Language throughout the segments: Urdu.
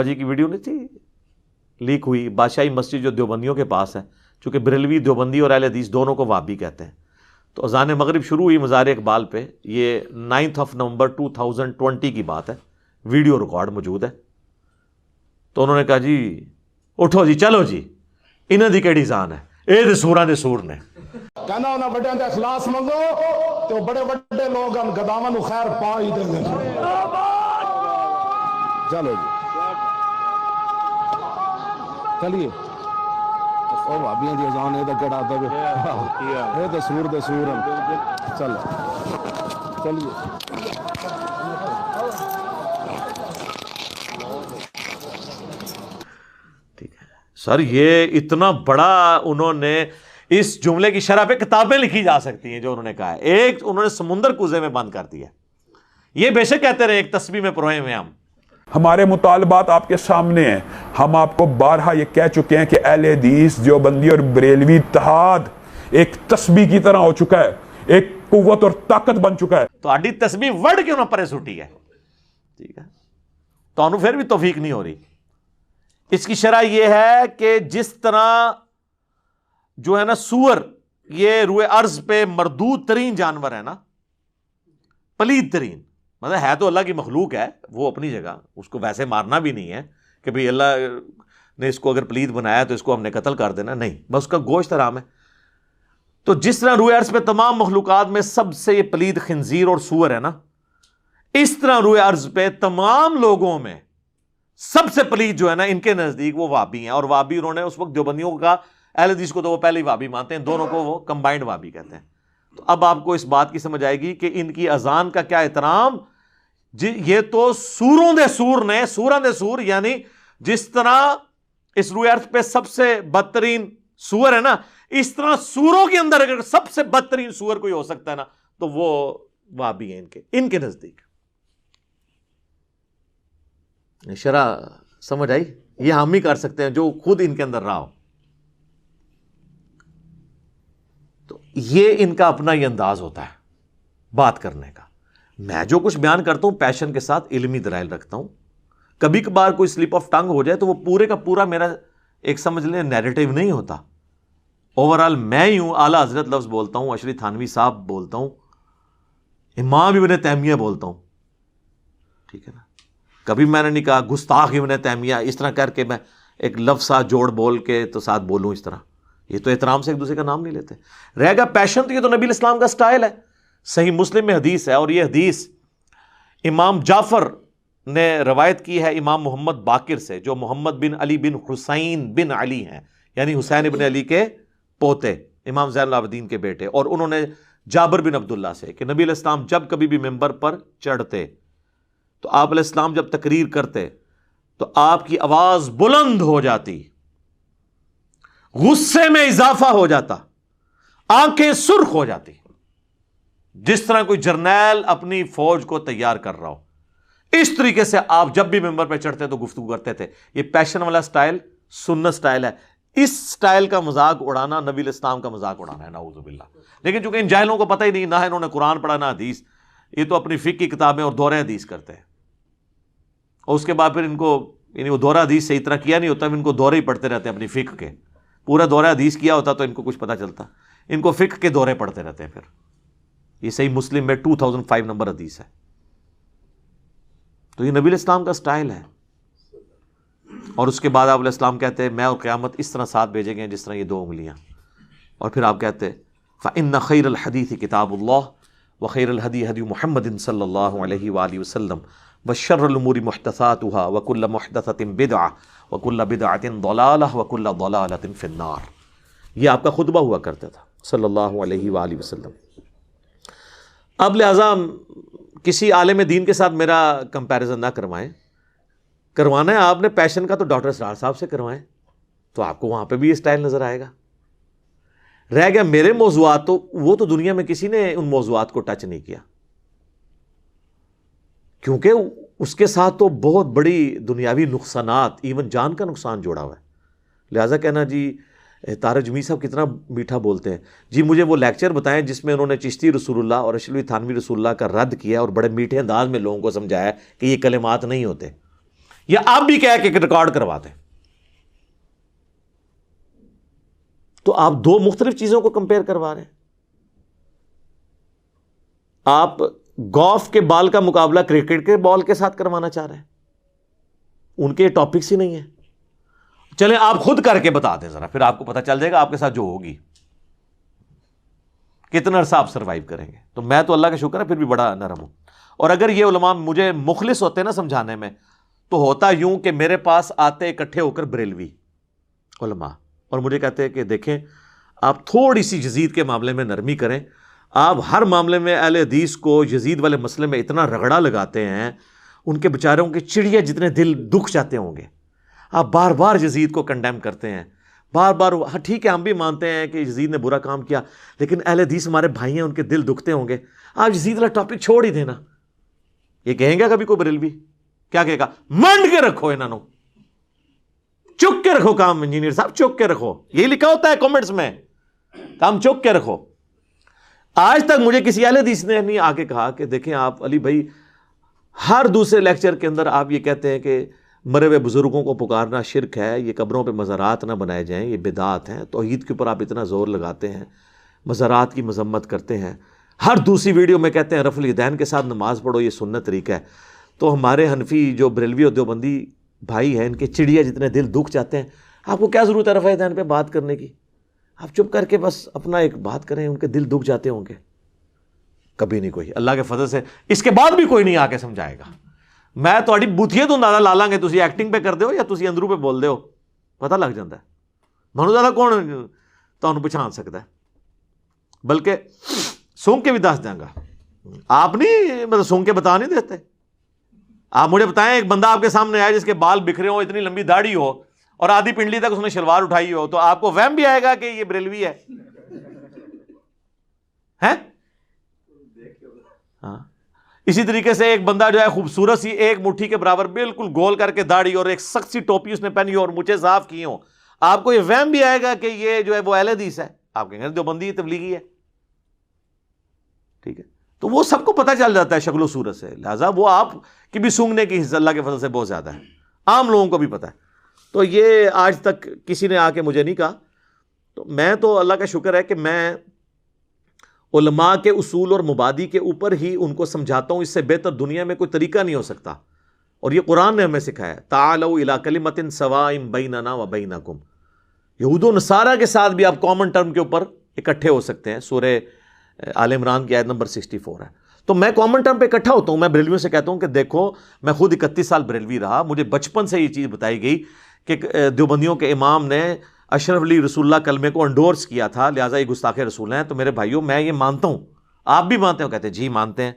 جی کی ویڈیو نہیں تھی لیک ہوئی، بادشاہی مسجد جو دیوبندیوں کے پاس ہے، چونکہ بریلوی دیوبندی اور اہل حدیث دونوں کو وہابی کہتے ہیں، تو اذان مغرب شروع ہوئی مزار اقبال پہ، یہ 9 نومبر 2020 کی بات ہے، ویڈیو ریکارڈ موجود ہے۔ تو انہوں نے کہا جی اٹھو جی چلو جی انہاں دی کیڑی جان ہے، اے دے سوراں دے سور نے، کہنا انہاں بڑیاں دا اخلاص منگو تو بڑے بڑے لوگ ہم گداواں نو خیر پا ہی دیں گے۔ چلو جی چلیے، او بھابیاں دی اذان اے دا کیڑا آتا ہے، اے تے سور دے سور ہیں، چلو چلیے۔ سر یہ اتنا بڑا انہوں نے اس جملے کی شرح پہ کتابیں لکھی جا سکتی ہیں جو انہوں نے کہا ہے، ایک انہوں نے سمندر کوزے میں بند کر دیا، یہ بے شک کہتے رہے ایک تسبیح میں پروئے ہوئے ہم۔ ہمارے مطالبات آپ کے سامنے ہیں، ہم آپ کو بارہا یہ کہہ چکے ہیں کہ اہل حدیث دیوبندی اور بریلوی اتحاد ایک تسبیح کی طرح ہو چکا ہے، ایک قوت اور طاقت بن چکا ہے۔ تو آڈی تسبیح وڑ کیوں نہ پرے سٹی ہے، ٹھیک ہے، تو انہوں پھر بھی توفیق نہیں ہو رہی۔ اس کی شرح یہ ہے کہ جس طرح جو ہے نا سور یہ روئے ارض پہ مردود ترین جانور ہے نا، پلید ترین، مطلب ہے تو اللہ کی مخلوق ہے، وہ اپنی جگہ، اس کو ویسے مارنا بھی نہیں ہے کہ بھئی اللہ نے اس کو اگر پلید بنایا تو اس کو ہم نے قتل کر دینا، نہیں، بس اس کا گوشت حرام ہے۔ تو جس طرح روئے ارض پہ تمام مخلوقات میں سب سے یہ پلید خنزیر اور سور ہے نا، اس طرح روئے ارض پہ تمام لوگوں میں سب سے پلید جو ہے نا ان کے نزدیک وہ وہابی ہیں، اور وہابی انہوں نے اس وقت دیوبندیوں کا، اہل حدیث کو تو وہ پہلے ہی وہابی مانتے ہیں، دونوں کو وہ کمبائنڈ وہابی کہتے ہیں۔ تو اب آپ کو اس بات کی سمجھ آئے گی کہ ان کی اذان کا کیا احترام، یہ تو سوروں دے سور نے، سوراں دے سور، یعنی جس طرح اس روئے ارض پہ سب سے بدترین سور ہے نا، اس طرح سوروں کے اندر اگر سب سے بدترین سور کوئی ہو سکتا ہے نا تو وہ وہابی ہیں ان کے نزدیک۔ شرح سمجھ آئی؟ یہ ہم ہی کر سکتے ہیں جو خود ان کے اندر رہا ہو۔ تو یہ ان کا اپنا ہی انداز ہوتا ہے بات کرنے کا۔ میں جو کچھ بیان کرتا ہوں پیشن کے ساتھ علمی دلائل رکھتا ہوں، کبھی کبھار کوئی سلپ آف ٹنگ ہو جائے تو وہ پورے کا پورا میرا ایک سمجھ لیں نیریٹو نہیں ہوتا، اوورال میں ہی ہوں، اعلیٰ حضرت لفظ بولتا ہوں، اشری تھانوی صاحب بولتا ہوں، امام ابن تیمیہ بولتا ہوں، ٹھیک ہے نا، کبھی میں نے نہیں کہا گستاخ ابن تیمیہ اس طرح کر کے میں ایک لفظ ساتھ جوڑ بول کے تو ساتھ بولوں اس طرح، یہ تو احترام سے ایک دوسرے کا نام نہیں لیتے۔ رہ گا پیشن، تو یہ تو نبی الاسلام کا سٹائل ہے، صحیح مسلم میں حدیث ہے، اور یہ حدیث امام جعفر نے روایت کی ہے امام محمد باقر سے، جو محمد بن علی بن حسین بن علی ہیں، یعنی حسین ابن علی کے پوتے، امام زین العابدین کے بیٹے، اور انہوں نے جابر بن عبداللہ سے کہ نبی علیہ السلام جب کبھی بھی ممبر پر چڑھتے تو آپ علیہ السلام جب تقریر کرتے تو آپ کی آواز بلند ہو جاتی، غصے میں اضافہ ہو جاتا، آنکھیں سرخ ہو جاتی، جس طرح کوئی جرنیل اپنی فوج کو تیار کر رہا ہو، اس طریقے سے آپ جب بھی ممبر پہ چڑھتے تو گفتگو کرتے تھے۔ یہ پیشن والا سٹائل سنت سٹائل ہے، اس سٹائل کا مذاق اڑانا نبی الاسلام کا مذاق اڑانا ہے، نعوذ باللہ۔ لیکن چونکہ ان جاہلوں کو پتہ ہی نہیں، نہ انہوں نے قرآن پڑھا نہ حدیث، یہ تو اپنی فقہ کی کتابیں اور دورہ حدیث کرتے ہیں، اور اس کے بعد پھر ان کو یعنی وہ دورہ حدیث صحیح طرح کیا نہیں ہوتا، ان کو دورے ہی پڑھتے رہتے ہیں اپنی فقہ کے، پورا دورہ حدیث کیا ہوتا تو ان کو کچھ پتہ چلتا، ان کو فقہ کے دورے پڑھتے رہتے ہیں۔ پھر یہ صحیح مسلم میں 2005 نمبر حدیث ہے۔ تو یہ نبی الاسلام کا سٹائل ہے، اور اس کے بعد آپ علیہ السلام کہتے ہیں میں اور قیامت اس طرح ساتھ بھیجے گئے جس طرح یہ 2 انگلیاں، اور پھر آپ کہتے ہیں فَإِنَّ خَيْرَ الْحَدِيثِ كِتَابُ اللَّهِ وَخَيْرَ الْهَدِي هَدْيُ مُحَمَّدٍ صلی اللہ علیہ وآلہ وسلم وَشَرَّ الْأُمُورِ مُحْدَثَاتُهَا وَكُلَّ مُحْدَثَةٍ بِدْعَةٍ وَكُلَّ بِدْعَةٍ ضَلَالَةٍ وَكُلَّ ضَلَالَةٍ فِي النَّارِ۔ یہ آپ کا خطبہ ہوا کرتا تھا صلی اللہ علیہ وآلہ وسلم۔ اب لہٰذا کسی عالم دین کے ساتھ میرا کمپیریزن نہ کروانا ہے آپ نے پیشن کا تو ڈاکٹر اسرار صاحب سے کروائیں، تو آپ کو وہاں پہ بھی یہ سٹائل نظر آئے گا۔ رہ گیا میرے موضوعات، تو وہ تو دنیا میں کسی نے ان موضوعات کو ٹچ نہیں کیا، کیونکہ اس کے ساتھ تو بہت بڑی دنیاوی نقصانات، ایون جان کا نقصان جوڑا ہوا ہے۔ لہٰذا کہنا جی طارق جمیل صاحب کتنا میٹھا بولتے ہیں، جی مجھے وہ لیکچر بتائیں جس میں انہوں نے چشتی رسول اللہ اور اشرفی تھانوی رسول اللہ کا رد کیا اور بڑے میٹھے انداز میں لوگوں کو سمجھایا کہ یہ کلمات نہیں ہوتے، یا آپ بھی کہہ کے ریکارڈ کروا دیں. تو آپ دو مختلف چیزوں کو کمپیئر کروا رہے ہیں. آپ گولف کے بال کا مقابلہ کرکٹ کے بال کے ساتھ کروانا چاہ رہے ہیں. ان کے ٹاپکس ہی نہیں ہیں. چلیں آپ خود کر کے بتا دیں ذرا, پھر آپ کو پتہ چل جائے گا آپ کے ساتھ جو ہوگی کتنا عرصہ آپ سروائیو کریں گے. تو میں تو اللہ کا شکر ہے پھر بھی بڑا نرم ہوں. اور اگر یہ علماء مجھے مخلص ہوتے نا سمجھانے میں, تو ہوتا یوں کہ میرے پاس آتے اکٹھے ہو کر بریلوی علماء اور مجھے کہتے ہیں کہ دیکھیں آپ تھوڑی سی یزید کے معاملے میں نرمی کریں. آپ ہر معاملے میں اہل حدیث کو یزید والے مسئلے میں اتنا رگڑا لگاتے ہیں, ان کے بیچاروں کے چڑیا جتنے دل دکھ جاتے ہوں گے. آپ بار بار یزید کو کنڈیم کرتے ہیں, بار بار. ہاں ٹھیک ہے, ہم بھی مانتے ہیں کہ یزید نے برا کام کیا, لیکن اہل حدیث ہمارے بھائی ہیں, ان کے دل دکھتے ہوں گے. آپ یزید والا ٹاپک چھوڑ ہی دینا. یہ کہیں گا کبھی کوئی بریلوی کیا کہے گا, منڈ کے رکھو انہوں نے, چک کے رکھو کام, انجینئر صاحب چک کے رکھو. یہی لکھا ہوتا ہے کامنٹس میں, کام چک کے رکھو. آج تک مجھے کسی اہل حدیث نے نہیں آ کے کہا کہ دیکھیں آپ علی بھائی ہر دوسرے لیکچر کے اندر آپ یہ کہتے ہیں کہ مرے ہوئے بزرگوں کو پکارنا شرک ہے, یہ قبروں پہ مزارات نہ بنائے جائیں, یہ بدعات ہیں. توحید کے اوپر آپ اتنا زور لگاتے ہیں, مزارات کی مذمت کرتے ہیں. ہر دوسری ویڈیو میں کہتے ہیں رفع الیدین کے ساتھ نماز پڑھو, یہ سنت طریقہ ہے. تو ہمارے حنفی جو بریلوی اور دیوبندی بھائی ہیں, ان کے چڑیا جتنے دل دکھ جاتے ہیں, آپ کو کیا ضرورت ہے رفع الیدین پہ بات کرنے کی؟ آپ چپ کر کے بس اپنا ایک بات کریں, ان کے دل دکھ جاتے ہوں گے. کبھی نہیں کوئی, اللہ کے فضل سے اس کے بعد بھی کوئی نہیں آ کے سمجھائے گا. میں تھوڑی بوتھیے تو اندازہ لا لیں گے تسی ایکٹنگ پہ کر دے ہو یا تسی اندروں پہ بول دے ہو, پتہ لگ جاتا ہے. مانو زیادہ کون تمہیں پہچان سکتا ہے, بلکہ سونگ کے بھی دس دیں گا. آپ نہیں مطلب سونگ کے بتا نہیں دیتے. آپ مجھے بتائیں ایک بندہ آپ کے سامنے آئے جس کے بال بکھرے ہوں, اتنی لمبی داڑھی ہو اور آدھی پنڈلی تک اس نے شلوار اٹھائی ہو, تو آپ کو وہم بھی آئے گا کہ یہ بریلوی ہے؟ ہاں. اسی طریقے سے ایک بندہ جو ہے خوبصورت سی ایک مٹھی کے برابر بالکل گول کر کے داڑھی اور ایک سخت سی ٹوپی اس نے پہنی ہو اور مجھے صاف کی ہوں, آپ کو یہ وہم بھی آئے گا کہ یہ جو ہے وہ اہل حدیث ہے؟ آپ کہیں گے دیوبندی تبلیغی ہے. ٹھیک ہے, تو وہ سب کو پتہ چل جاتا ہے شکل و صورت سے. لہٰذا وہ آپ کی بھی سونگنے کی حصہ اللہ کے فضل سے بہت زیادہ ہے, عام لوگوں کو بھی پتہ ہے. تو یہ آج تک کسی نے آ کے مجھے نہیں کہا. تو میں تو اللہ کا شکر ہے کہ میں علماء کے اصول اور مبادی کے اوپر ہی ان کو سمجھاتا ہوں. اس سے بہتر دنیا میں کوئی طریقہ نہیں ہو سکتا, اور یہ قرآن نے ہمیں سکھایا ہے. تعالوا الی کلمۃ سواء بیننا و بینکم. یہود و نصارہ کے ساتھ بھی آپ کامن ٹرم کے اوپر اکٹھے ہو سکتے ہیں. سورہ آل عمران کی آیت نمبر 64 ہے. تو میں کامن ٹرم پہ اکٹھا ہوتا ہوں. میں بریلویوں سے کہتا ہوں کہ دیکھو میں خود 31 سال بریلوی رہا, مجھے بچپن سے یہ چیز بتائی گئی کہ دیوبندیوں کے امام نے اشرف علی رسول اللہ کلمے کو انڈورس کیا تھا, لہٰذا یہ گستاخ رسول ہیں. تو میرے بھائیوں میں یہ مانتا ہوں, آپ بھی مانتے ہو؟ کہتے ہیں جی مانتے ہیں.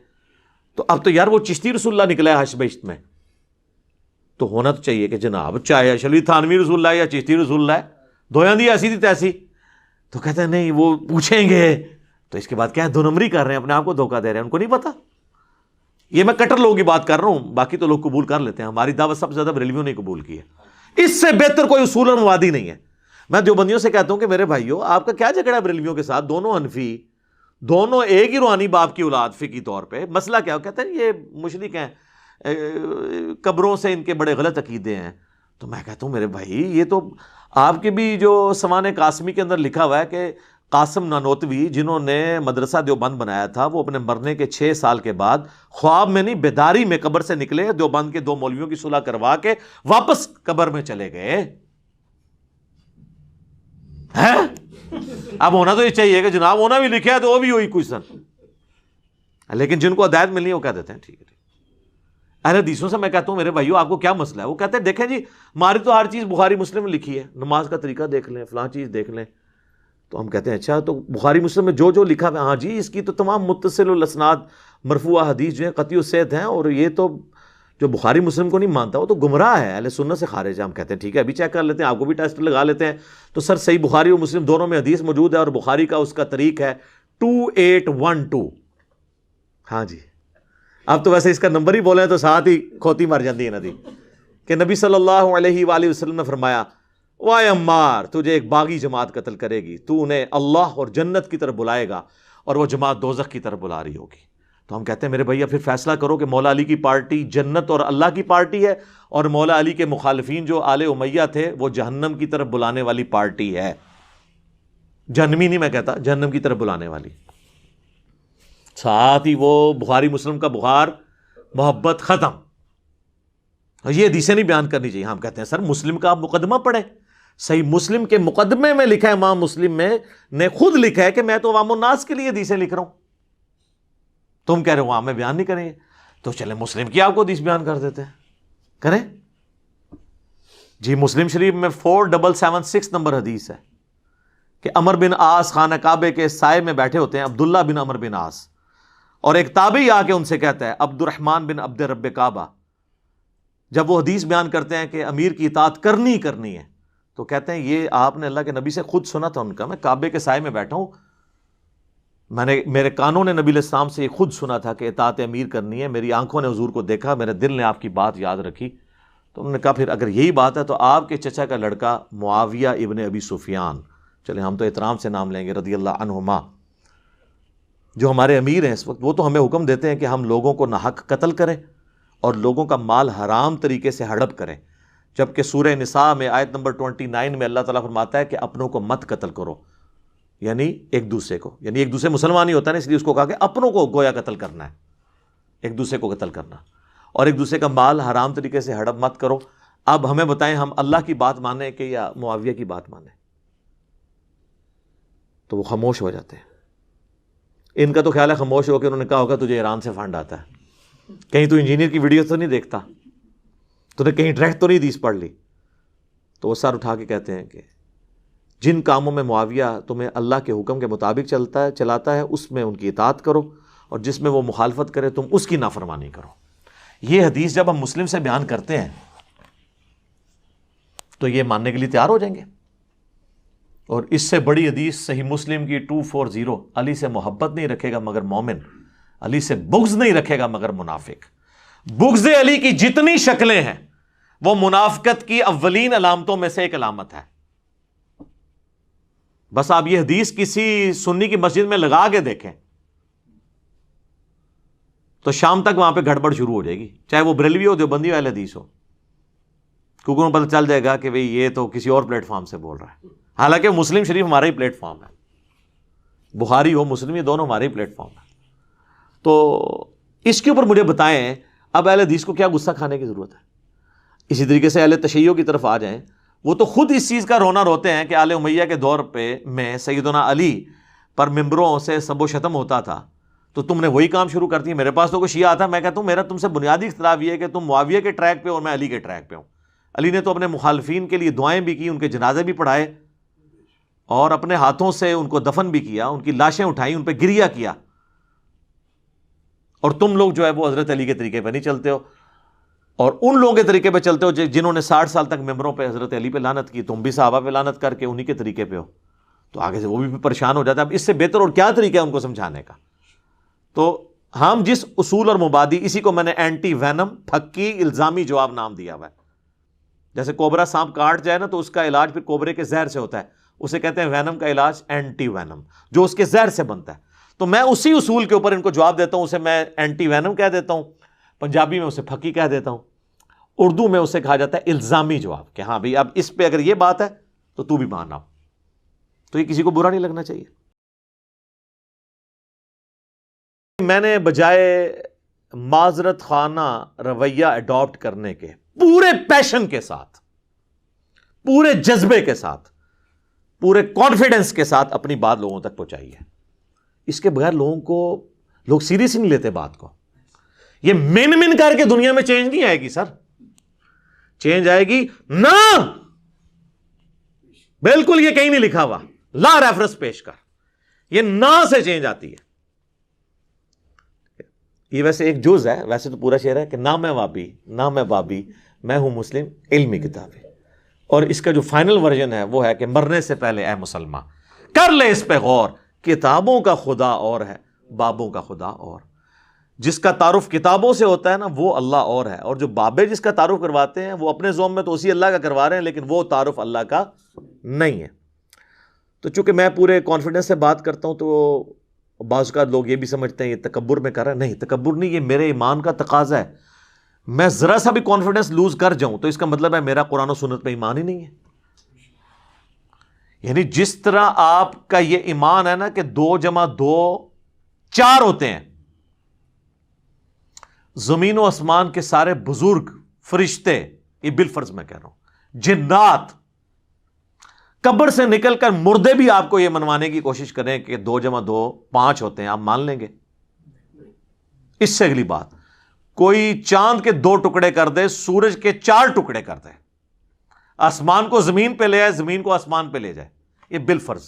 تو اب تو یار وہ چشتی رسول اللہ نکلا ہے حشر بہشت میں, تو ہونا تو چاہیے کہ جناب چاہے اشرف علی تھانوی رسول اللہ ہے یا چشتی رسول اللہ ہے, دویاں دی ایسی تھی تیسی. تو کہتے ہیں نہیں وہ پوچھیں گے. تو اس کے بعد کیا ہے, دو نمبری کر رہے ہیں, اپنے آپ کو دھوکہ دے رہے ہیں, ان کو نہیں پتا. یہ میں کٹر لوگوں کی بات کر رہا ہوں, باقی تو لوگ قبول کر لیتے ہیں. ہماری دعوت سب سے زیادہ بریلویوں نے قبول کی ہے. اس سے بہتر کوئی اصول اور موادی نہیں ہے. میں دیوبندیوں سے کہتا ہوں کہ میرے بھائیوں آپ کا کیا جھگڑا ہے بریلویوں کے ساتھ؟ دونوں حنفی, دونوں ایک ہی روحانی باپ کی اولاد فقہی طور پہ. مسئلہ کیا ہو؟ کہتے ہیں یہ مشرک ہیں, قبروں سے ان کے بڑے غلط عقیدے ہیں. تو میں کہتا ہوں میرے بھائی یہ تو آپ کے بھی جو سمان قاسمی کے اندر لکھا ہوا ہے کہ قاسم نانوتوی جنہوں نے مدرسہ دیوبند بنایا تھا, وہ اپنے مرنے کے 6 سال کے بعد خواب میں نہیں بیداری میں قبر سے نکلے, دیوبند کے 2 مولویوں کی صلح کروا کے واپس قبر میں چلے گئے. اب ہونا تو یہ چاہیے کہ جناب ہونا بھی لکھا ہے تو وہ بھی ہوئی کوئی سن, لیکن جن کو ہدایت ملنی ہے وہ کہہ دیتے ہیں ٹھیک ہے. اہل حدیثوں سے میں کہتا ہوں میرے بھائیو آپ کو کیا مسئلہ ہے؟ وہ کہتے ہیں دیکھیں جی ہماری تو ہر چیز بخاری مسلم میں لکھی ہے, نماز کا طریقہ دیکھ لیں, فلاں چیز دیکھ لیں. تو ہم کہتے ہیں اچھا تو بخاری مسلم میں جو لکھا ہے, ہاں جی اس کی تو تمام متصل الاسناد مرفوع حدیث جو ہیں قطعی الصحت ہیں, اور یہ تو جو بخاری مسلم کو نہیں مانتا وہ تو گمراہ ہے, اہل سنت سے خارج ہے. ہم کہتے ہیں ٹھیک ہے ابھی چیک کر لیتے ہیں, آپ کو بھی ٹیسٹ لگا لیتے ہیں. تو سر صحیح بخاری اور مسلم دونوں میں حدیث موجود ہے, اور بخاری کا اس کا طریق ہے 2812. ہاں جی اب تو ویسے اس کا نمبر ہی بولیں تو ساتھ ہی کھوتی مر جاتی ہے ندی, کہ نبی صلی اللہ علیہ وآلہ وسلم نے فرمایا وائے عمار تجھے ایک باغی جماعت قتل کرے گی, تو انہیں اللہ اور جنت کی طرف بلائے گا اور وہ جماعت دوزخ کی طرف بلا رہی ہوگی. تو ہم کہتے ہیں میرے بھیا پھر فیصلہ کرو کہ مولا علی کی پارٹی جنت اور اللہ کی پارٹی ہے، اور مولا علی کے مخالفین جو آل امیہ تھے وہ جہنم کی طرف بلانے والی پارٹی ہے. جہنمی نہیں میں کہتا، جہنم کی طرف بلانے والی. ساتھ ہی وہ بخاری مسلم کا بخار محبت ختم. یہ حدیثیں نہیں بیان کرنی چاہیے. ہم کہتے ہیں سر مسلم کا آپ مقدمہ پڑھیں. صحیح مسلم کے مقدمے میں لکھا ہے، امام مسلم میں نے خود لکھا ہے کہ میں تو عوام الناس کے لیے حدیثیں لکھ رہا ہوں. تم کہہ رہے ہو وہاں میں بیان نہیں کریں گے، تو چلیں مسلم کی آپ کو حدیث بیان کر دیتے ہیں. کریں جی. مسلم شریف میں 4776 نمبر حدیث ہے کہ عمر بن عاص خانہ کعبے کے سائے میں بیٹھے ہوتے ہیں، عبداللہ بن عمر بن عاص، اور ایک تابعی آ کے ان سے کہتا ہے عبد الرحمن بن عبد رب کعبہ، جب وہ حدیث بیان کرتے ہیں کہ امیر کی اطاعت کرنی ہے، تو کہتے ہیں یہ آپ نے اللہ کے نبی سے خود سنا تھا. ان کا میں کعبے کے سائے میں بیٹھا ہوں، میرے کانوں نے نبی علیہ السلام سے یہ خود سنا تھا کہ اطاعت امیر کرنی ہے. میری آنکھوں نے حضور کو دیکھا، میرے دل نے آپ کی بات یاد رکھی. تو انہوں نے کہا پھر اگر یہی بات ہے تو آپ کے چچا کا لڑکا معاویہ ابن ابی سفیان، چلیں ہم تو احترام سے نام لیں گے، رضی اللہ عنہما، جو ہمارے امیر ہیں اس وقت، وہ تو ہمیں حکم دیتے ہیں کہ ہم لوگوں کو ناحق قتل کریں اور لوگوں کا مال حرام طریقے سے ہڑپ کریں. جبکہ سورہ نساء میں آیت نمبر 29 میں اللہ تعالیٰ فرماتا ہے کہ اپنوں کو مت قتل کرو، یعنی ایک دوسرے کو، یعنی ایک دوسرے مسلمان ہی ہوتا ہے نا، اس لیے اس کو کہا کہ اپنوں کو گویا قتل کرنا ہے، ایک دوسرے کو قتل کرنا، اور ایک دوسرے کا مال حرام طریقے سے ہڑپ مت کرو. اب ہمیں بتائیں ہم اللہ کی بات مانیں کہ یا معاویہ کی بات مانیں؟ تو وہ خاموش ہو جاتے ہیں. ان کا تو خیال ہے خاموش ہو کے انہوں نے کہا ہوگا تجھے ایران سے فنڈ آتا ہے، کہیں تو انجینئر کی ویڈیو تو نہیں دیکھتا، تو نے کہیں ڈائریکٹ تو نہیں حدیث پڑھ لی. تو وہ سر اٹھا کے کہتے ہیں کہ جن کاموں میں معاویہ تمہیں اللہ کے حکم کے مطابق چلاتا ہے اس میں ان کی اطاعت کرو، اور جس میں وہ مخالفت کرے تم اس کی نافرمانی کرو. یہ حدیث جب ہم مسلم سے بیان کرتے ہیں تو یہ ماننے کے لیے تیار ہو جائیں گے. اور اس سے بڑی حدیث صحیح مسلم کی 240، علی سے محبت نہیں رکھے گا مگر مومن، علی سے بغض نہیں رکھے گا مگر منافق. بغض علی کی جتنی شکلیں ہیں وہ منافقت کی اولین علامتوں میں سے ایک علامت ہے. بس آپ یہ حدیث کسی سنی کی مسجد میں لگا کے دیکھیں تو شام تک وہاں پہ گڑبڑ شروع ہو جائے گی، چاہے وہ بریلوی ہو، دیوبندی والی حدیث ہو، کیونکہ انہیں پتہ چل جائے گا کہ بھئی یہ تو کسی اور پلیٹ فارم سے بول رہا ہے. حالانکہ مسلم شریف ہمارا ہی پلیٹ فارم ہے، بخاری ہو مسلم، یہ دونوں ہمارے ہی پلیٹ فارم ہے. تو اس کے اوپر مجھے بتائیں اب اہل حدیث کو کیا غصہ کھانے کی ضرورت ہے؟ اسی طریقے سے اہل تشیع کی طرف آ جائیں، وہ تو خود اس چیز کا رونا روتے ہیں کہ آل امیہ کے دور پہ میں سیدنا علی پر ممبروں سے سب و شتم ہوتا تھا، تو تم نے وہی کام شروع کر دی. میرے پاس تو کوئی شیعہ آتا، میں کہتا ہوں میرا تم سے بنیادی اختلاف یہ ہے کہ تم معاویہ کے ٹریک پہ اور میں علی کے ٹریک پہ ہوں. علی نے تو اپنے مخالفین کے لیے دعائیں بھی کی، ان کے جنازے بھی پڑھائے، اور اپنے ہاتھوں سے ان کو دفن بھی کیا، ان کی لاشیں اٹھائیں، ان پہ گریہ کیا. اور تم لوگ جو ہے وہ حضرت علی کے طریقے پہ نہیں چلتے ہو، اور ان لوگوں کے طریقے پہ چلتے ہو جنہوں نے 60 سال تک ممبروں پہ حضرت علی پہ لعنت کی. تم بھی صحابہ پہ لعنت کر کے انہی کے طریقے پہ ہو. تو آگے سے وہ بھی پریشان ہو جاتا ہے. اب اس سے بہتر اور کیا طریقہ ہے ان کو سمجھانے کا؟ تو ہم جس اصول اور مبادی، اسی کو میں نے اینٹی وینم، پھکی الزامی جواب نام دیا ہوا ہے. جیسے کوبرا سانپ کاٹ جائے نا تو اس کا علاج پھر کوبرے کے زہر سے ہوتا ہے، اسے کہتے ہیں وینم کا علاج اینٹی وینم، جو اس کے زہر سے بنتا ہے. تو میں اسی اصول کے اوپر ان کو جواب دیتا ہوں، اسے میں اینٹی وینم کہہ دیتا ہوں، پنجابی میں اسے پھکی کہہ دیتا ہوں، اردو میں اسے کہا جاتا ہے الزامی جواب، کہ ہاں بھئی اب اس پہ اگر یہ بات ہے تو تو بھی ماننا. تو یہ کسی کو برا نہیں لگنا چاہیے. میں نے بجائے معذرت خانہ رویہ اڈاپٹ کرنے کے پورے پیشن کے ساتھ، پورے جذبے کے ساتھ، پورے کانفیڈنس کے ساتھ اپنی بات لوگوں تک پہنچائی ہے. اس کے بغیر لوگ سیریس ہی نہیں لیتے بات کو. یہ من کر کے دنیا میں چینج نہیں آئے گی سر. چینج آئے گی نہ، بالکل یہ کہیں نہیں لکھا ہوا، لا ریفرنس پیش کر، یہ نہ سے چینج آتی ہے. یہ ویسے ایک جز ہے، ویسے تو پورا شعر ہے کہ نہ میں وابی نہ میں بابی، میں ہوں مسلم علمی کتابی. اور اس کا جو فائنل ورژن ہے وہ ہے کہ مرنے سے پہلے اے مسلمان کر لے اس پہ غور، کتابوں کا خدا اور ہے بابوں کا خدا اور. جس کا تعارف کتابوں سے ہوتا ہے نا وہ اللہ اور ہے، اور جو بابے جس کا تعارف کرواتے ہیں وہ اپنے زوم میں تو اسی اللہ کا کروا رہے ہیں، لیکن وہ تعارف اللہ کا نہیں ہے. تو چونکہ میں پورے کانفیڈنس سے بات کرتا ہوں تو بعض اوقات لوگ یہ بھی سمجھتے ہیں یہ تکبر میں کر رہا ہے. نہیں، تکبر نہیں، یہ میرے ایمان کا تقاضا ہے. میں ذرا سا بھی کانفیڈنس لوز کر جاؤں تو اس کا مطلب ہے میرا قرآن و سنت میں ایمان ہی نہیں ہے. یعنی جس طرح آپ کا یہ ایمان ہے نا کہ 2 + 2 4 ہوتے ہیں، زمین و آسمان کے سارے بزرگ، فرشتے، یہ بالفرض میں کہہ رہا ہوں، جنات، قبر سے نکل کر مردے بھی آپ کو یہ منوانے کی کوشش کریں کہ 2 + 2 5 ہوتے ہیں، آپ مان لیں گے؟ اس سے اگلی بات، کوئی چاند کے 2 ٹکڑے کر دے، سورج کے 4 ٹکڑے کر دے، آسمان کو زمین پہ لے آئے، زمین کو آسمان پہ لے جائے، یہ بالفرض،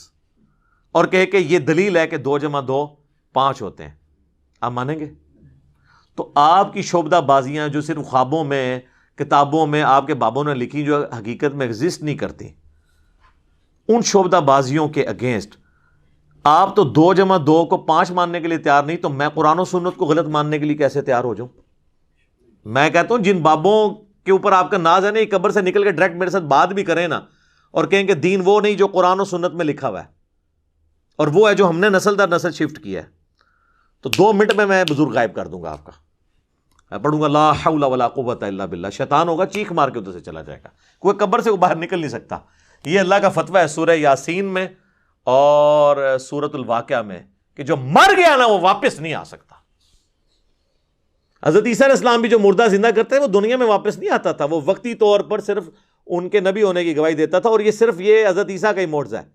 اور کہے کہ یہ دلیل ہے کہ 2 + 2 5 ہوتے ہیں، آپ مانیں گے؟ تو آپ کی شعبدہ بازیاں جو صرف خوابوں میں، کتابوں میں آپ کے بابوں نے لکھی، جو حقیقت میں ایگزسٹ نہیں کرتی، ان شعبدہ بازیوں کے اگینسٹ آپ تو 2 + 2 کو 5 ماننے کے لیے تیار نہیں، تو میں قرآن و سنت کو غلط ماننے کے لیے کیسے تیار ہو جاؤں؟ میں کہتا ہوں جن بابوں کے اوپر آپ کا ناز ہے نا، یہ قبر سے نکل کے ڈائریکٹ میرے ساتھ بات بھی کریں نا، اور کہیں کہ دین وہ نہیں جو قرآن و سنت میں لکھا ہوا ہے، اور وہ ہے جو ہم نے نسل در نسل شفٹ کیا ہے، تو 2 منٹ میں بزرگ غائب کر دوں گا آپ کا. میں پڑھوں گا لا حول ولا قوت الا باللہ، شیطان ہوگا چیخ مار کے ادھر سے چلا جائے گا، کوئی قبر سے باہر نکل نہیں سکتا. یہ اللہ کا فتویٰ ہے سورہ یاسین میں اور سورۃ الواقعہ میں کہ جو مر گیا نا وہ واپس نہیں آ سکتا. حضرت عیسیٰ علیہ السلام بھی جو مردہ زندہ کرتے ہیں وہ دنیا میں واپس نہیں آتا تھا، وہ وقتی طور پر صرف ان کے نبی ہونے کی گواہی دیتا تھا، اور یہ صرف یہ حضرت عیسیٰ کا ہی معجزہ ہے،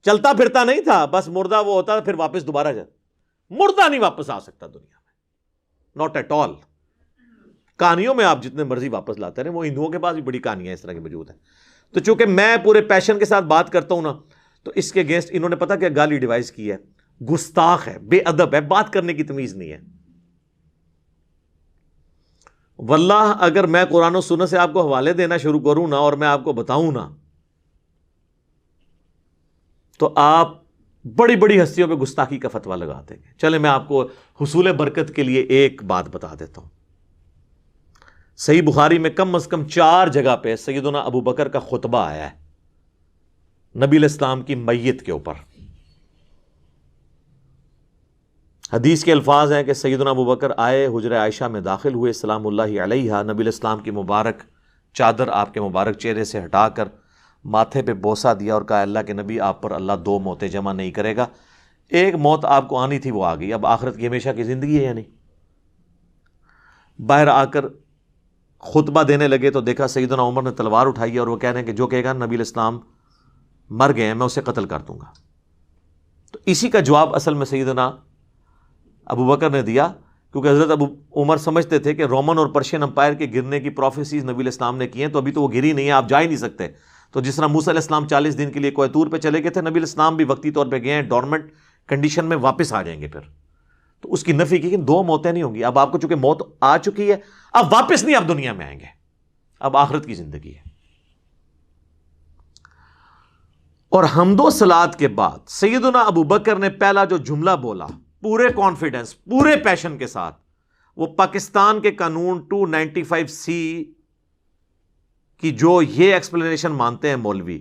چلتا پھرتا نہیں تھا، بس مردہ وہ ہوتا پھر واپس دوبارہ جاتا. مردہ نہیں واپس آ سکتا دنیا میں، ناٹ ایٹ آل. کہانیوں میں آپ جتنے مرضی واپس لاتے رہے، وہ ہندوؤں کے پاس بھی بڑی کہانیاں اس طرح کی موجود ہیں. تو چونکہ میں پورے پیشن کے ساتھ بات کرتا ہوں نا، تو اس کے اگینسٹ انہوں نے پتہ کیا گالی ڈیوائس کی ہے، گستاخ ہے، بے ادب ہے، بات کرنے کی تمیز نہیں ہے. واللہ اگر میں قرآن و سنت سے آپ کو حوالے دینا شروع کروں نا اور میں آپ کو بتاؤں نا، تو آپ بڑی بڑی ہستیوں پہ گستاخی کا فتویٰ لگا دیں گے. چلے میں آپ کو حصول برکت کے لیے ایک بات بتا دیتا ہوں. صحیح بخاری میں کم از کم 4 جگہ پہ سیدنا ابو بکر کا خطبہ آیا ہے نبی علیہ السلام کی میت کے اوپر. حدیث کے الفاظ ہیں کہ سیدنا ابو بکر آئے، حجرہ عائشہ میں داخل ہوئے، سلام اللہ علیہا، نبی علیہ السلام کی مبارک چادر آپ کے مبارک چہرے سے ہٹا کر ماتھے پہ بوسہ دیا اور کہا اللہ کے نبی آپ پر اللہ 2 موتیں جمع نہیں کرے گا، ایک موت آپ کو آنی تھی وہ آ گئی، اب آخرت کی ہمیشہ کی زندگی ہے یا نہیں. باہر آ کر خطبہ دینے لگے تو دیکھا سیدنا عمر نے تلوار اٹھائی ہے اور وہ کہہ رہے ہیں کہ جو کہے گا نبی علیہ السلام مر گئے ہیں میں اسے قتل کر دوں گا. تو اسی کا جواب اصل میں سیدنا ابو بکر نے دیا، کیونکہ حضرت ابو عمر سمجھتے تھے کہ رومن اور پرشین امپائر کے گرنے کی پروفیسیز نبی علیہ السلام نے کی ہیں، تو ابھی تو وہ گری نہیں ہے، آپ جا ہی نہیں سکتے. تو جس طرح موسیٰ علیہ السلام 40 دن کے لیے کوہ طور پہ چلے گئے تھے، نبی علیہ السلام بھی وقتی طور پہ گئے ہیں، ڈورمنٹ کنڈیشن میں واپس آ جائیں گے پھر. تو اس کی نفی کی کہ 2 موتیں نہیں ہوں گی. اب آپ کو چونکہ موت آ چکی ہے، اب واپس نہیں آپ دنیا میں آئیں گے، اب آخرت کی زندگی ہے. اور حمد و صلات کے بعد سیدنا ابو بکر نے پہلا جو جملہ بولا پورے کانفیڈنس، پورے پیشن کے ساتھ، وہ پاکستان کے قانون 295C کی جو یہ ایکسپلینیشن مانتے ہیں مولوی،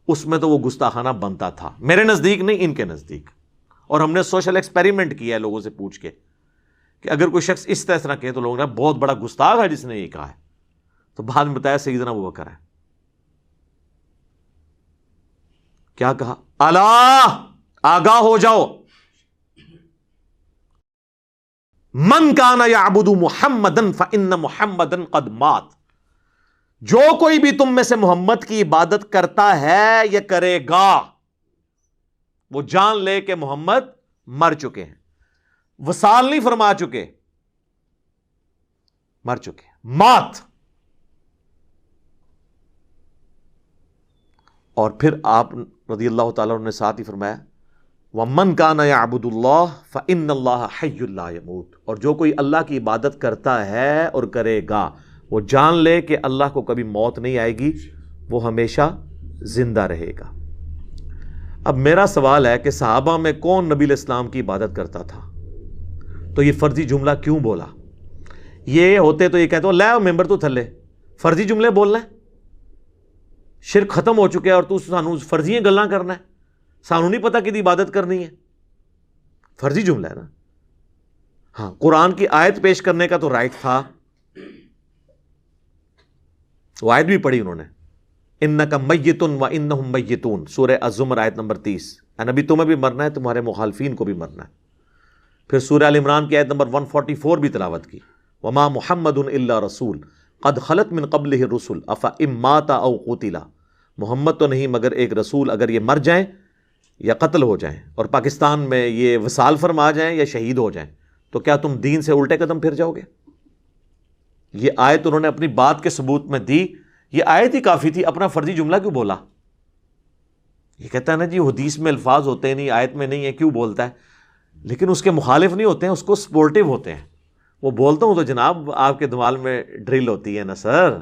اس میں تو وہ گستاخانہ بنتا تھا. میرے نزدیک نہیں، ان کے نزدیک. اور ہم نے سوشل ایکسپیریمنٹ کیا ہے لوگوں سے پوچھ کے کہ اگر کوئی شخص اس طرح کہے تو لوگوں نے بہت بڑا گستاخ ہے جس نے یہ کہا ہے. تو بعد میں بتایا سیدنا ابو بکر ہے. کیا کہا؟ الا آگاہ ہو جاؤ، من کان یعبد محمدن فإن محمدن قد مات، جو کوئی بھی تم میں سے محمد کی عبادت کرتا ہے یا کرے گا، وہ جان لے کہ محمد مر چکے ہیں. وصال نہیں فرما چکے، مر چکے، مات. اور پھر آپ رضی اللہ تعالیٰ عنہ نے ساتھ ہی فرمایا وَمَنْ كَانَ يَعْبُدُ اللَّهَ فَإِنَّ اللَّهَ حَيٌّ لَا يَمُوتُ، اور جو کوئی اللہ کی عبادت کرتا ہے اور کرے گا وہ جان لے کہ اللہ کو کبھی موت نہیں آئے گی، وہ ہمیشہ زندہ رہے گا. اب میرا سوال ہے کہ صحابہ میں کون نبی علیہ السلام کی عبادت کرتا تھا؟ تو یہ فرضی جملہ کیوں بولا؟ یہ ہوتے تو یہ کہتے ہو لے ممبر تو تھلے فرضی جملے بولنا ہے، شرک ختم ہو چکے اور تو سانو فرضیاں گلاں کرنا ہے، سانو نہیں پتا کہ عبادت کرنی ہے. فرضی جملہ ہے نا. ہاں قرآن کی آیت پیش کرنے کا تو رائٹ تھا, وہ آیت بھی پڑھی انہوں نے, انک میت و انہم میتون, سورہ الزمر آیت نمبر 30. نبی تمہیں بھی مرنا ہے, تمہارے مخالفین کو بھی مرنا ہے. پھر سورہ ال عمران کی آیت نمبر 144 بھی تلاوت کی, وما محمد الا رسول قد خلت من قبلہ الرسل افئن مات او قتل, محمد تو نہیں مگر ایک رسول, اگر یہ مر جائیں یا قتل ہو جائیں اور پاکستان میں یہ وصال فرما جائیں یا شہید ہو جائیں تو کیا تم دین سے الٹے قدم پھر جاؤ گے؟ یہ آیت انہوں نے اپنی بات کے ثبوت میں دی. یہ آیت ہی کافی تھی, اپنا فرضی جملہ کیوں بولا؟ یہ کہتا ہے نا جی حدیث میں الفاظ ہوتے ہیں نہیں, آیت میں نہیں ہے, کیوں بولتا ہے؟ لیکن اس کے مخالف نہیں ہوتے ہیں, اس کو سپورٹیو ہوتے ہیں. وہ بولتا ہوں تو جناب آپ کے دماغ میں ڈرل ہوتی ہے نا سر,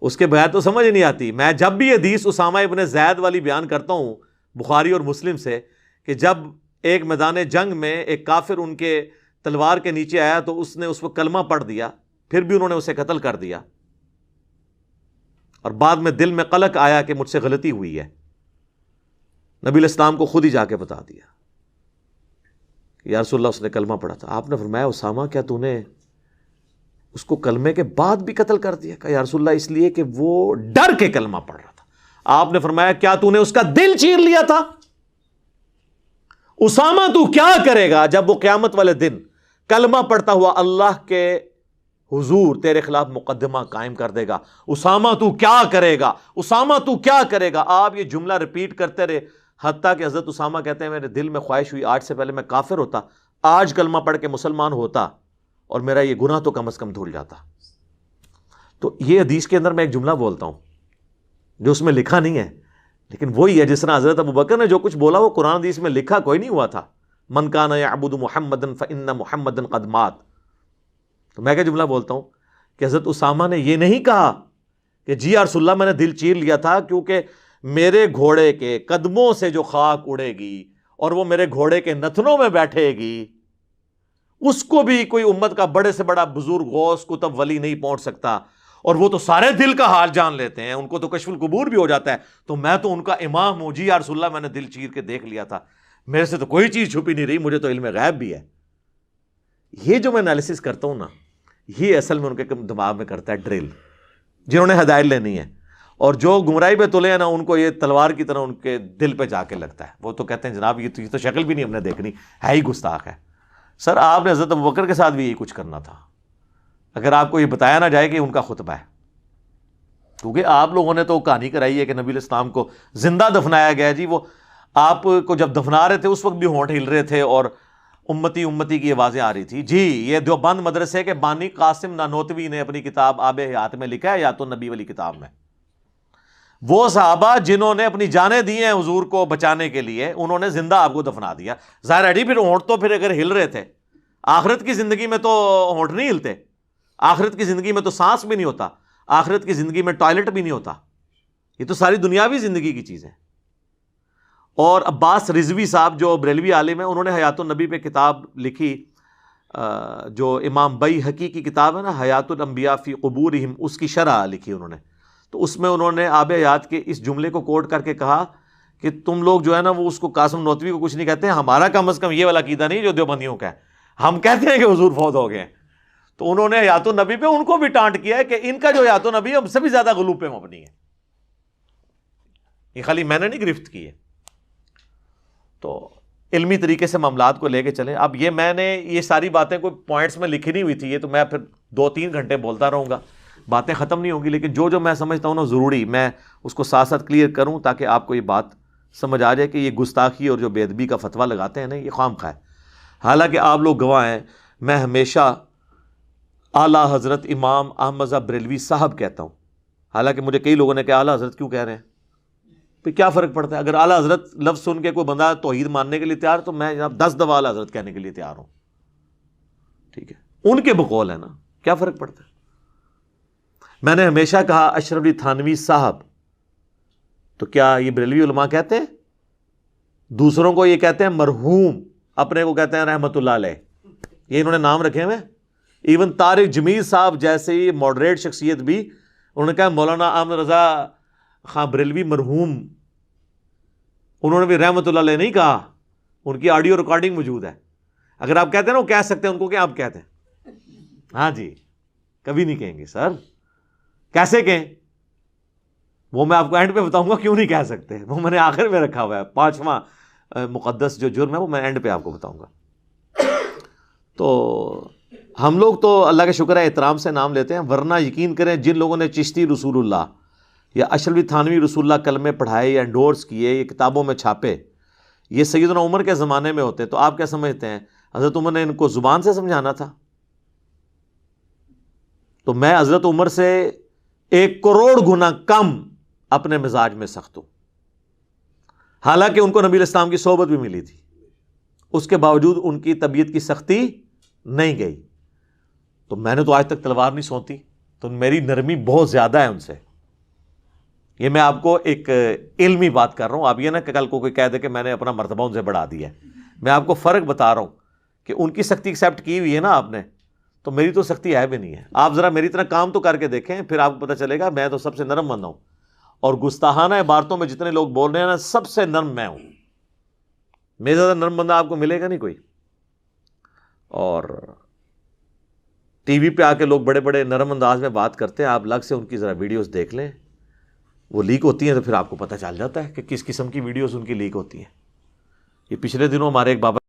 اس کے بغیر تو سمجھ نہیں آتی. میں جب بھی حدیث اسامہ ابن زید والی بیان کرتا ہوں بخاری اور مسلم سے, کہ جب ایک میدان جنگ میں ایک کافر ان کے تلوار کے نیچے آیا تو اس نے اس وقت کلمہ پڑھ دیا, پھر بھی انہوں نے اسے قتل کر دیا, اور بعد میں دل میں قلق آیا کہ مجھ سے غلطی ہوئی ہے, نبی علیہ السلام کو خود ہی جا کے بتا دیا کہ یا رسول اللہ اس نے کلمہ پڑھا تھا. آپ نے فرمایا اسامہ کیا تو نے اس کو کلمے کے بعد بھی قتل کر دیا؟ کہا یا رسول اللہ اس لیے کہ وہ ڈر کے کلمہ پڑھ رہا تھا. آپ نے فرمایا کیا تو نے اس کا دل چیر لیا تھا؟ اسامہ تو کیا کرے گا جب وہ قیامت والے دن کلمہ پڑھتا ہوا اللہ کے حضور تیرے خلاف مقدمہ قائم کر دے گا؟ اسامہ تو کیا کرے گا؟ اسامہ تو کیا کرے گا؟ آپ یہ جملہ ریپیٹ کرتے رہے, حتیٰ کہ حضرت اسامہ کہتے ہیں میرے دل میں خواہش ہوئی آج سے پہلے میں کافر ہوتا, آج کلمہ پڑھ کے مسلمان ہوتا, اور میرا یہ گناہ تو کم از کم دھل جاتا. تو یہ حدیث کے اندر میں ایک جملہ بولتا ہوں جو اس میں لکھا نہیں ہے, لیکن وہی ہے جس طرح حضرت ابوبکر نے جو کچھ بولا وہ قرآن حدیث میں لکھا کوئی نہیں ہوا تھا. من کان یعبد محمدا فإن محمدا قد مات. تو میں کیا جملہ بولتا ہوں کہ حضرت اسامہ نے یہ نہیں کہا کہ جی یا رسول اللہ میں نے دل چیر لیا تھا کیونکہ میرے گھوڑے کے قدموں سے جو خاک اڑے گی اور وہ میرے گھوڑے کے نتنوں میں بیٹھے گی, اس کو بھی کوئی امت کا بڑے سے بڑا بزرگ غوث کتب ولی نہیں پہنچ سکتا, اور وہ تو سارے دل کا حال جان لیتے ہیں, ان کو تو کشف القبور بھی ہو جاتا ہے, تو میں تو ان کا امام ہوں. جی یا رسول اللہ میں نے دل چیر کے دیکھ لیا تھا, میرے سے تو کوئی چیز چھپی نہیں رہی, مجھے تو علم غیب بھی ہے. یہ جو میں انالیسس کرتا ہوں نا, یہ اصل میں ان کے دماغ میں کرتا ہے ڈرل, جنہوں نے ہدایت لینی ہے, اور جو گمراہی پہ تلے ہیں نا ان کو یہ تلوار کی طرح ان کے دل پہ جا کے لگتا ہے. وہ تو کہتے ہیں جناب یہ تو شکل بھی نہیں ہم نے دیکھنی, ہے ہی گستاخ ہے. سر آپ نے حضرت ابوبکر کے ساتھ بھی یہی کچھ کرنا تھا, اگر آپ کو یہ بتایا نہ جائے کہ ان کا خطبہ ہے. کیونکہ آپ لوگوں نے تو کہانی کرائی ہے کہ نبی علیہ السلام کو زندہ دفنایا گیا. جی وہ آپ کو جب دفنا رہے تھے اس وقت بھی ہونٹ ہل رہے تھے اور امتی امتی کی آوازیں آ رہی تھی. جی یہ دیوبند مدرسے کے بانی قاسم نانوتوی نے اپنی کتاب آب حیات میں لکھا ہے, یات النبی والی کتاب میں, وہ صحابہ جنہوں نے اپنی جانیں دی ہیں حضور کو بچانے کے لیے, انہوں نے زندہ آپ کو دفنا دیا. ظاہر ہے پھر ہونٹ تو پھر اگر ہل رہے تھے, آخرت کی زندگی میں تو ہونٹ نہیں ہلتے, آخرت کی زندگی میں تو سانس بھی نہیں ہوتا, آخرت کی زندگی میں ٹوائلٹ بھی نہیں ہوتا, یہ تو ساری دنیاوی زندگی کی چیز ہے. اور عباس رضوی صاحب جو بریلوی عالم ہیں, انہوں نے حیات النبی پہ کتاب لکھی, جو امام بیہقی کی کتاب ہے نا حیات الانبیاء فی قبورہم, اس کی شرح لکھی انہوں نے. تو اس میں انہوں نے آب حیات کے اس جملے کو کوٹ کر کے کہا کہ تم لوگ جو ہے نا وہ اس کو قاسم نوتوی کو کچھ نہیں کہتے ہیں, ہمارا کم از کم یہ والا عقیدہ نہیں جو دیوبندیوں کا ہے, ہم کہتے ہیں کہ حضور فوت ہو گئے. تو انہوں نے حیات النبی پہ ان کو بھی ٹانٹ کیا ہے کہ ان کا جو حیات النبی ہے ہم سے بھی زیادہ غلو پہ مبنی ہے. یہ خالی میں نے نہیں گرفت کی ہے. تو علمی طریقے سے معاملات کو لے کے چلیں. اب یہ میں نے یہ ساری باتیں کوئی پوائنٹس میں لکھی نہیں ہوئی تھی, یہ تو میں پھر 2-3 گھنٹے بولتا رہوں گا, باتیں ختم نہیں ہوں گی, لیکن جو میں سمجھتا ہوں نا ضروری میں اس کو ساتھ ساتھ کلیئر کروں تاکہ آپ کو یہ بات سمجھ آ جائے کہ یہ گستاخی اور جو بے ادبی کا فتویٰ لگاتے ہیں نا یہ خام خواہ ہے. حالانکہ آپ لوگ گواہ ہیں, میں ہمیشہ اعلیٰ حضرت امام احمد رضا بریلوی صاحب کہتا ہوں, حالانکہ مجھے کئی لوگوں نے کہا اعلیٰ حضرت کیوں کہہ رہے ہیں, پھر کیا فرق پڑتا ہے؟ اگر اعلیٰ حضرت لفظ سن کے کوئی بندہ توحید ماننے کے لیے تیار تو میں جناب 10 دفعہ اعلیٰ حضرت کہنے کے لیے تیار ہوں. ٹھیک ہے, ان کے بقول ہے نا, کیا فرق پڑتا ہے؟ میں نے ہمیشہ کہا اشرف علی تھانوی صاحب, تو کیا یہ بریلوی علماء کہتے ہیں؟ دوسروں کو یہ کہتے ہیں مرحوم, اپنے کو کہتے ہیں رحمت اللہ علیہ, یہ انہوں نے نام رکھے ہوئے. ایون طارق جمیل صاحب جیسے ماڈریٹ شخصیت بھی انہوں نے کہا مولانا احمد رضا خان بریلوی مرحوم, انہوں نے بھی رحمت اللہ علیہ نہیں کہا, ان کی آڈیو ریکارڈنگ موجود ہے. اگر آپ کہتے ہیں نا وہ کہہ سکتے ہیں ان کو کیا آپ کہتے ہیں؟ ہاں جی. کبھی نہیں کہیں گے سر. کیسے کہیں؟ وہ میں آپ کو اینڈ پہ بتاؤں گا کیوں نہیں کہہ سکتے. وہ میں نے آخر میں رکھا ہوا ہے. 5واں مقدس جو جرم ہے وہ میں اینڈ پہ آپ کو بتاؤں گا. تو ہم لوگ تو اللہ کا شکر ہے احترام سے نام لیتے ہیں, ورنہ یقین کریں جن لوگوں نے چشتی رسول اللہ یا اشرفی تھانوی رسول اللہ کلمے پڑھائے یا انڈورس کیے, یہ کتابوں میں چھاپے, یہ سیدنا عمر کے زمانے میں ہوتے, تو آپ کیا سمجھتے ہیں حضرت عمر نے ان کو زبان سے سمجھانا تھا؟ تو میں حضرت عمر سے 1 کروڑ گنا کم اپنے مزاج میں سخت ہوں. حالانکہ ان کو نبی علیہ السلام کی صحبت بھی ملی تھی, اس کے باوجود ان کی طبیعت کی سختی نہیں گئی. تو میں نے تو آج تک تلوار نہیں سونتی, تو میری نرمی بہت زیادہ ہے ان سے. یہ میں آپ کو ایک علمی بات کر رہا ہوں. آپ یہ نہ کہ کل کو کوئی کہہ دے کہ میں نے اپنا مرتبہ ان سے بڑھا دیا ہے. میں آپ کو فرق بتا رہا ہوں کہ ان کی سختی ایکسیپٹ کی ہوئی ہے نا آپ نے, تو میری تو سختی ہے بھی نہیں ہے. آپ ذرا میری طرح کام تو کر کے دیکھیں, پھر آپ کو پتہ چلے گا میں تو سب سے نرم بندہ ہوں. اور گستاخانہ عبارتوں میں جتنے لوگ بول رہے ہیں نا, سب سے نرم میں ہوں. میرے زیادہ نرم بندہ آپ کو ملے گا نہیں کوئی. اور ٹی وی پہ آ کے لوگ بڑے بڑے نرم انداز میں بات کرتے ہیں, آپ الگ سے ان کی ذرا ویڈیوز دیکھ لیں, وہ لیک ہوتی ہیں تو پھر آپ کو پتہ چل جاتا ہے کہ کس قسم کی ویڈیوز ان کی لیک ہوتی ہیں. یہ پچھلے دنوں ہمارے ایک بابا